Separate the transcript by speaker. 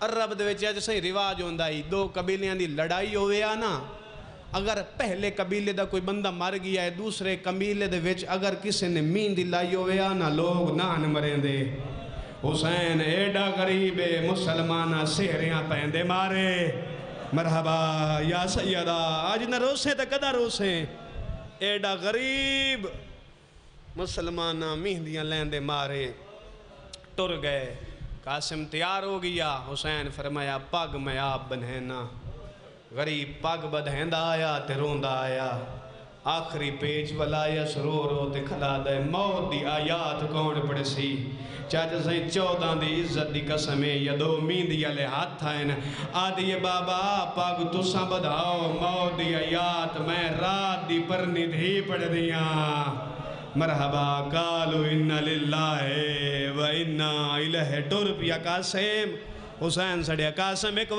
Speaker 1: عرب دے وچ اج صحیح رواج ہوندا ہی دو قبیلیاں دی لڑائی ہوئے آ نا اگر پہلے قبیلے دا کوئی بندہ مر گیا ہے دوسرے قبیلے دے وچ اگر کسی نے مین دی لائی ہوئے آ نا لوگ نان مریں دے حسین ایڈا غریب مسلمانہ سہریاں پہندے مارے مرحبا یا سیدہ آج نہ روسے تا کدا روسے ایڈا غریب مسلمانہ مہندیاں لیندے مارے ٹر گئے قاسم تیار ہو گیا حسین فرمایا پاگ میں آپ بنہینا غریب پاگ بدہندہ آیا تے روندہ آیا آخری پیج والا سرو رو تے کھلا دے موت دی آیات کون پڑے سی چاچا سہیں 14 دی عزت دی قسمیں یا دو میندی علی ہاتھ تھائن آدھی بابا پاگ تساں بدھاؤ موت دی آیات میں رات دی پرنی دھی پڑھ دیاں مرحبا قالو انہا للہ و انہا الہ ٹور پیا قاسم حسین سڑیا قاسم ایک